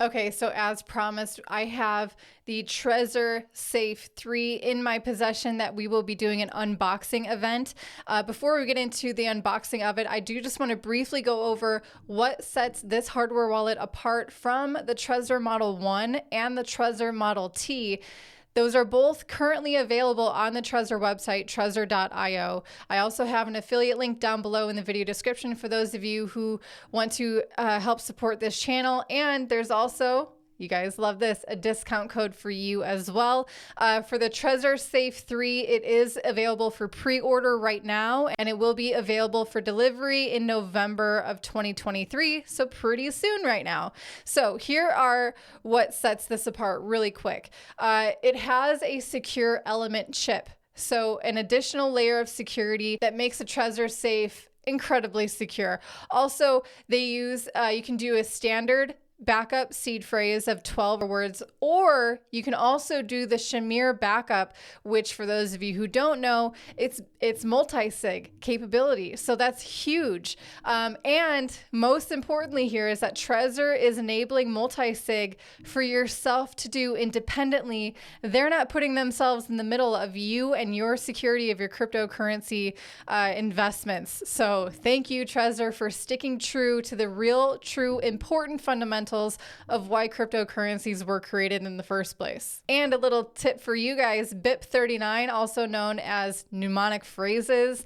Okay, so as promised, I have the Trezor Safe 3 in my possession that we will be doing an unboxing event. Before we get into the unboxing of it, I do just want to briefly go over what sets this hardware wallet apart from the Trezor Model 1 and the Trezor Model T. Those are both currently available on the Trezor website, trezor.io. I also have an affiliate link down below in the video description for those of you who want to help support this channel. And there's also, you guys love this, a discount code for you as well. For the Trezor Safe 3, it is available for pre-order right now, and it will be available for delivery in November of 2023, so pretty soon right now. So here are what sets this apart really quick. It has a secure element chip, so an additional layer of security that makes a Trezor Safe incredibly secure. Also, they use, you can do a standard backup seed phrase of 12 words, or you can also do the Shamir backup, which for those of you who don't know, it's multi-sig capability. So that's huge. And most importantly here is that Trezor is enabling multi-sig for yourself to do independently. They're not putting themselves in the middle of you and your security of your cryptocurrency investments. So thank you, Trezor, for sticking true to the real, true, important fundamentals of why cryptocurrencies were created in the first place. And a little tip for you guys, BIP39, also known as mnemonic phrases,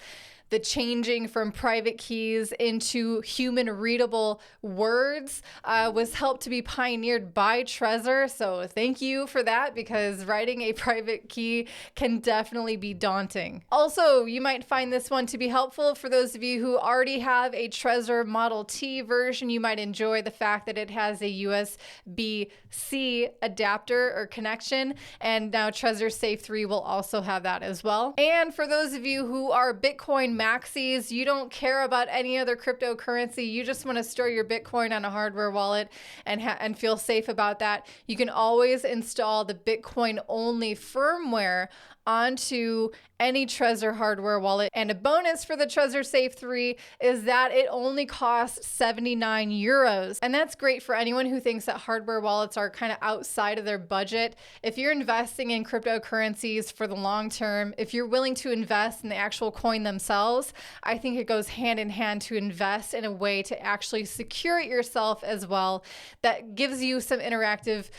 the changing from private keys into human readable words was helped to be pioneered by Trezor. So thank you for that, because writing a private key can definitely be daunting. Also, you might find this one to be helpful for those of you who already have a Trezor Model T version. You might enjoy the fact that it has a USB-C adapter or connection, and now Trezor Safe 3 will also have that as well. And for those of you who are Bitcoin maxis, you don't care about any other cryptocurrency, you just want to store your Bitcoin on a hardware wallet and feel safe about that, you can always install the Bitcoin only firmware onto any Trezor hardware wallet. And a bonus for the Trezor Safe 3 is that it only costs 79 euros. And that's great for anyone who thinks that hardware wallets are kind of outside of their budget. If you're investing in cryptocurrencies for the long term, if you're willing to invest in the actual coin themselves, I think it goes hand in hand to invest in a way to actually secure it yourself as well. That gives you some interactive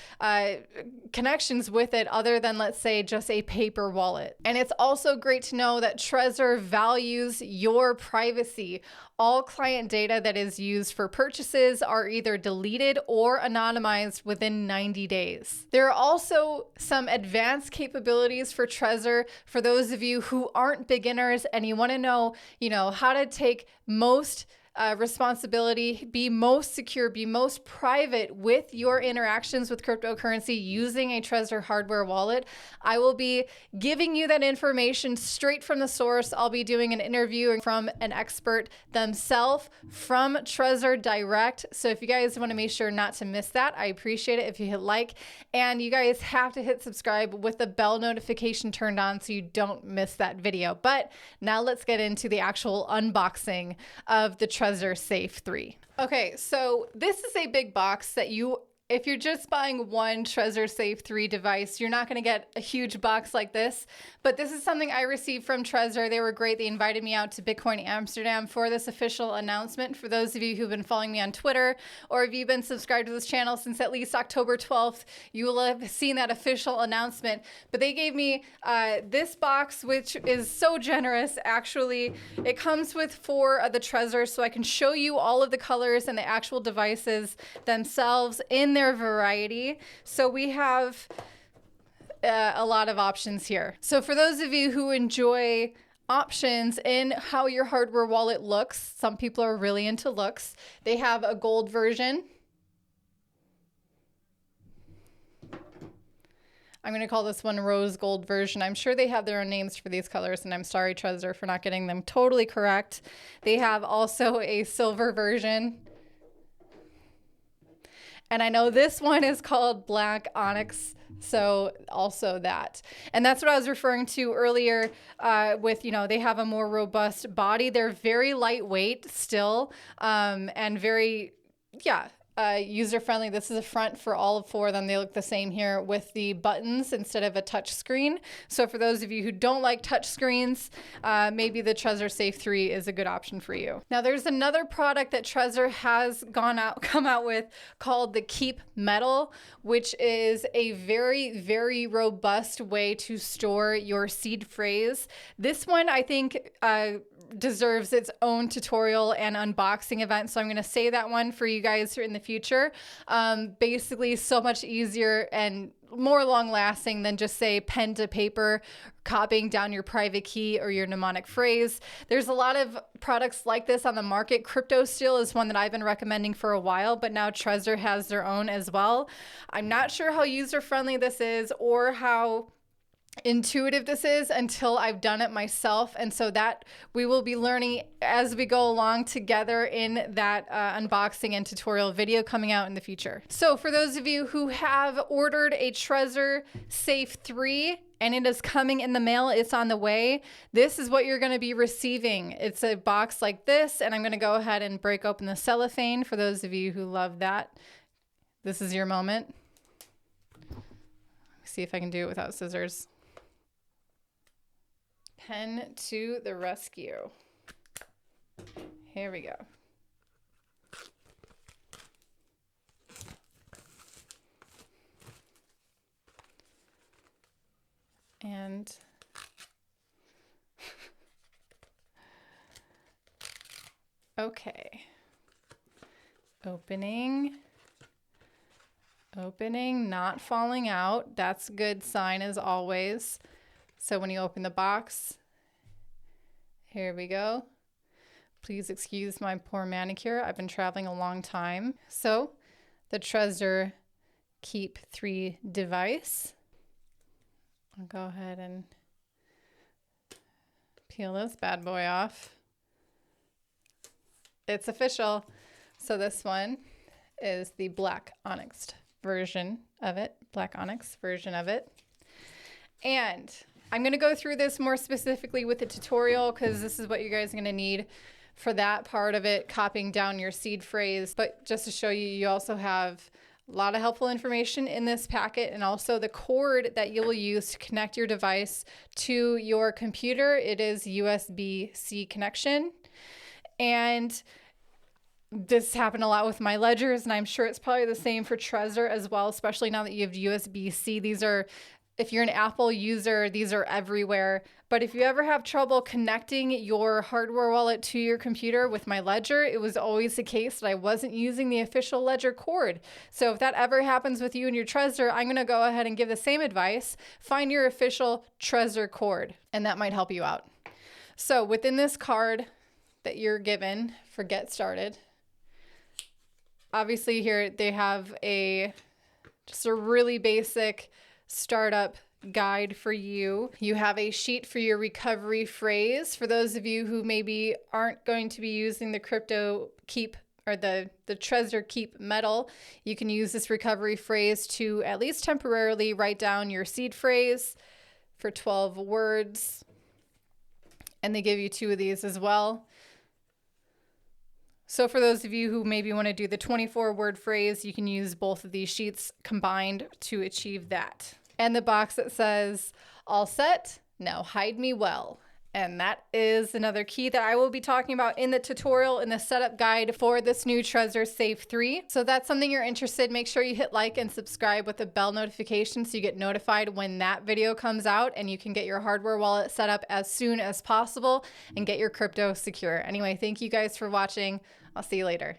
connections with it other than, let's say, just a paper wallet. And it's also great to know that Trezor values your privacy. All client data that is used for purchases are either deleted or anonymized within 90 days. There are also some advanced capabilities for Trezor for those of you who aren't beginners and you want to know, how to take most responsibility, be most secure, be most private with your interactions with cryptocurrency using a Trezor hardware wallet. I will be giving you that information straight from the source. I'll be doing an interview from an expert themselves from Trezor direct. So if you guys want to make sure not to miss that, I appreciate it if you hit like, and you guys have to hit subscribe with the bell notification turned on so you don't miss that video. But now let's get into the actual unboxing of the Trezor Safe 3. Okay, so this is a big box that if you're just buying one Trezor Safe 3 device, you're not going to get a huge box like this, but this is something I received from Trezor. They were great. They invited me out to Bitcoin Amsterdam for this official announcement. For those of you who've been following me on Twitter, or if you've been subscribed to this channel since at least October 12th, you will have seen that official announcement. But they gave me this box, which is so generous, actually. It comes with 4 of the Trezor, so I can show you all of the colors and the actual devices themselves in their variety. So we have a lot of options here. So for those of you who enjoy options in how your hardware wallet looks, some people are really into looks. They have a gold version. I'm going to call this one rose gold version. I'm sure they have their own names for these colors, and I'm sorry, Trezor, for not getting them totally correct. They have also a silver version. And I know this one is called Black Onyx, so also that. And that's what I was referring to earlier with, they have a more robust body. They're very lightweight still, and very, user-friendly. This is a front for all four of them. They look the same here with the buttons instead of a touch screen. So for those of you who don't like touch screens, maybe the Trezor Safe 3 is a good option for you. Now there's another product that Trezor has come out with called the Keep Metal, which is a very, very robust way to store your seed phrase. This one, I think, deserves its own tutorial and unboxing event. So I'm going to save that one for you guys in the future. Basically so much easier and more long lasting than just say pen to paper, copying down your private key or your mnemonic phrase. There's a lot of products like this on the market. CryptoSteel is one that I've been recommending for a while, but now Trezor has their own as well. I'm not sure how user friendly this is or how intuitive this is until I've done it myself, and so that we will be learning as we go along together in that unboxing and tutorial video coming out in the future. So for those of you who have ordered a Trezor Safe 3 and it is coming in the mail, it's on the way, this is what you're going to be receiving. It's a box like this, and I'm going to go ahead and break open the cellophane for those of you who love that. This is your moment. See if I can do it without scissors. Pen to the rescue. Here we go. And okay. Opening, not falling out. That's a good sign as always. So when you open the box, here we go. Please excuse my poor manicure. I've been traveling a long time. So the Trezor Keep 3 device. I'll go ahead and peel this bad boy off. It's official. So this one is the black onyx version of it. And I'm going to go through this more specifically with the tutorial because this is what you guys are going to need for that part of it, copying down your seed phrase. But just to show you, you also have a lot of helpful information in this packet and also the cord that you'll use to connect your device to your computer. It is USB-C connection. And this happened a lot with my ledgers, and I'm sure it's probably the same for Trezor as well, especially now that you have USB-C. These are, if you're an Apple user, these are everywhere. But if you ever have trouble connecting your hardware wallet to your computer with my ledger, it was always the case that I wasn't using the official ledger cord. So if that ever happens with you and your Trezor, I'm going to go ahead and give the same advice. Find your official Trezor cord, and that might help you out. So within this card that you're given for Get Started, obviously here they have just a really basic startup guide for you. You have a sheet for your recovery phrase. For those of you who maybe aren't going to be using the Crypto Keep or the Trezor Keep Metal, you can use this recovery phrase to at least temporarily write down your seed phrase for 12 words. And they give you 2 of these as well. So for those of you who maybe want to do the 24-word phrase, you can use both of these sheets combined to achieve that. And the box that says, all set, now hide me well. And that is another key that I will be talking about in the tutorial in the setup guide for this new Trezor Safe 3. So if that's something you're interested in, make sure you hit like and subscribe with the bell notification so you get notified when that video comes out and you can get your hardware wallet set up as soon as possible and get your crypto secure. Anyway, thank you guys for watching. I'll see you later.